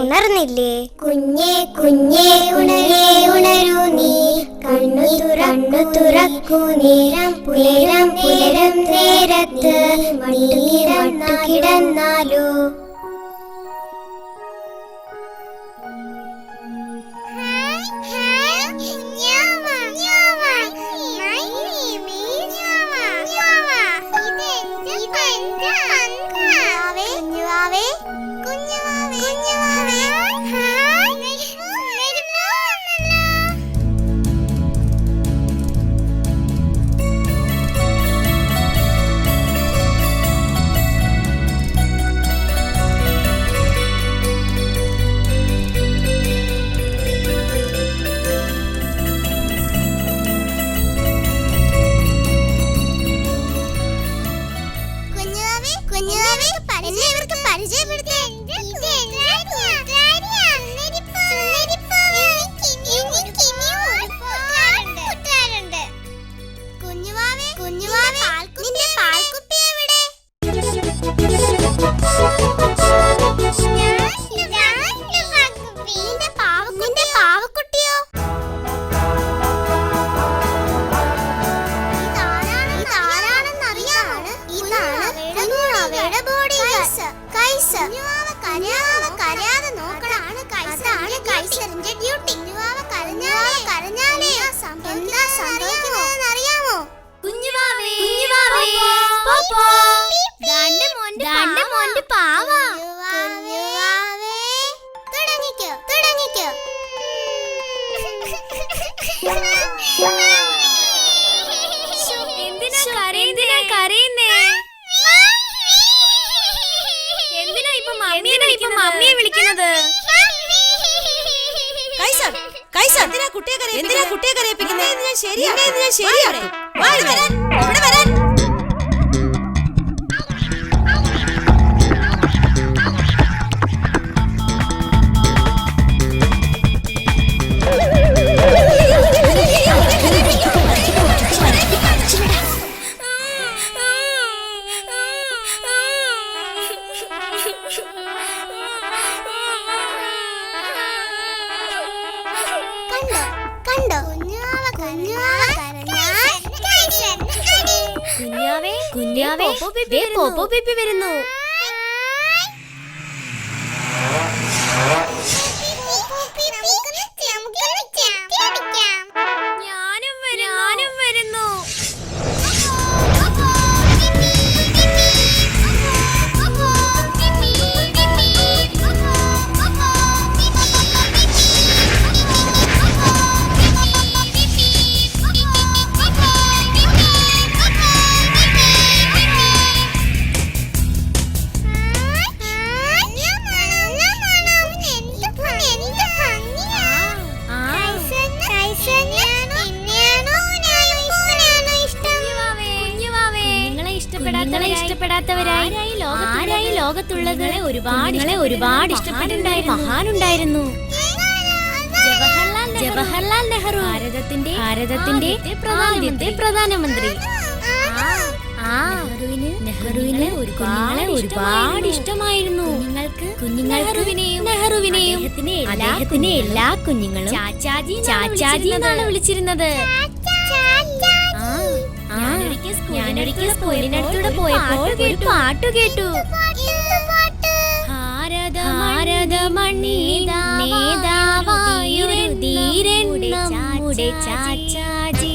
ഉണർന്നില്ലേ? കുഞ്ഞേ കുഞ്ഞേ ഉണരേ ഉണരൂ നീ, കണ്ണു തുറക്കൂ നേരം പുലരം പുലരം നേരത്ത് മട്ടുകിടന്നാലോ. മമ്മിയെ വിളിക്കുന്നത്? എന്തിനാ കുട്ടിയെ കരയിപ്പിക്കുന്നത്? ഞാൻ ശരിയാക്കും. ഇവിടെ വരാൻ. കുഞ്ഞാവേ പോപ്പോ ബേബി വരുന്നു. ഞാനും വരുന്നു. ആരായി ലോകത്തുള്ളത്? ഒരുപാട് ഇഷ്ടപ്പെട്ടിട്ടുണ്ടായിരുന്നു. മഹാനുണ്ടായിരുന്നു ജവഹർലാൽ നെഹ്റു, ഭാരതത്തിന്റെ പ്രധാനമന്ത്രി. നെഹ്റുവിന് ഒരുപാട് ഇഷ്ടമായിരുന്നു. നെഹ്റുവിനെയും അദ്ദേഹത്തിന്റെ എല്ലാ കുഞ്ഞുങ്ങളും ചാച്ചാജി എന്നാണ് വിളിച്ചിരുന്നത്. ഞാനൊരിക്കൽ സ്കൂളിനടുത്തൂടെ പോയപ്പോൾ ഒരു പാട്ടു കേട്ടു. ഭാരതമണ്ണിതാവായൊരു ധീരൻ നമ്മുടെ ചാച്ചാജി.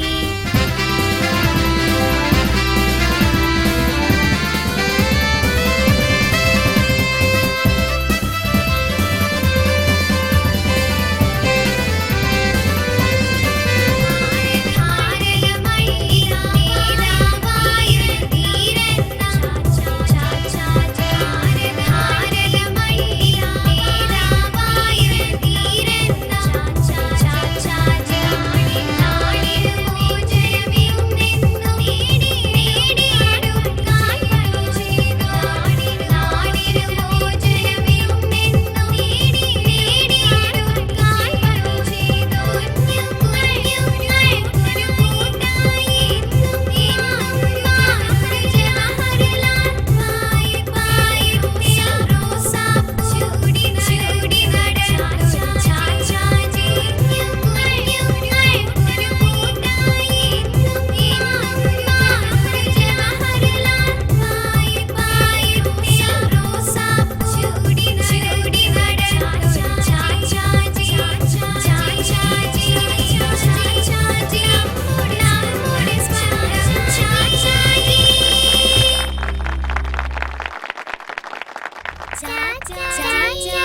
ചാച്ചാജി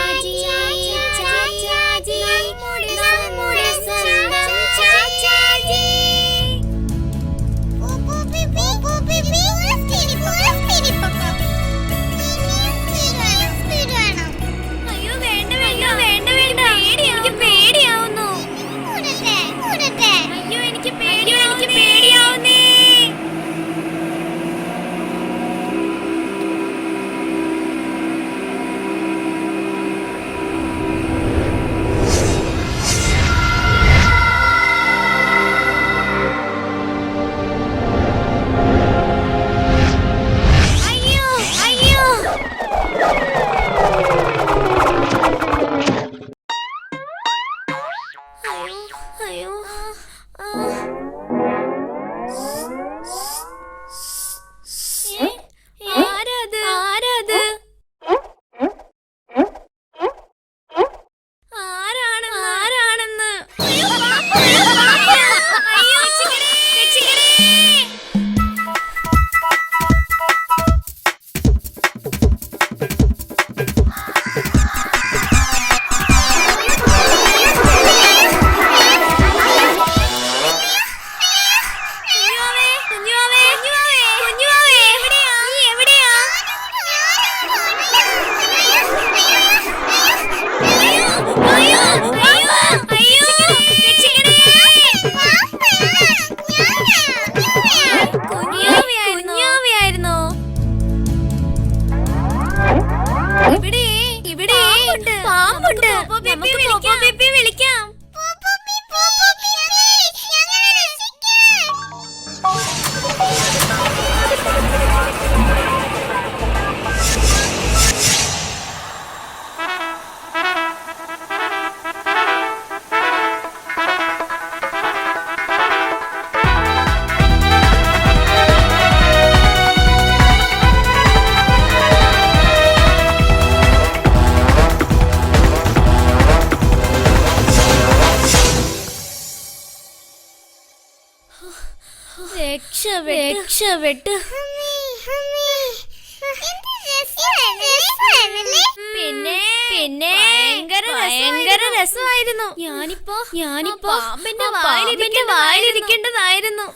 ചാച്ചാജി നമ്മുടെ സ്വന്തം ചാച്ചാജി. അയ്യോ വേണ്ട വേണ്ട വേണ്ട വേണ്ട, എനിക്ക് പേടിയാവുന്നു. അയ്യോ എനിക്ക് പേടിയാവുന്നേ. അയ്യോ അയ്യോ അയ്യോ ആരാത് ആരാത് ആരാണെന്ന് അയ്യോ രക്ഷിക്കണേ. കുഞ്ഞുവാവേ എവിടെയാ? നീ എവിടെയാ? അയ്യോ രക്ഷിക്കണേ. കുഞ്ഞുവാവയായിരുന്നോ? ഇവിടെ പാമ്പുണ്ട്. നമുക്ക് വിളിക്കാം. രക്ഷപ്പെട്ട്. പിന്നെ ഭയങ്കര രസമായിരുന്നു. ഞാനിപ്പോ പാമ്പിന്റെ വായിലിരിക്കേണ്ടതായിരുന്നു.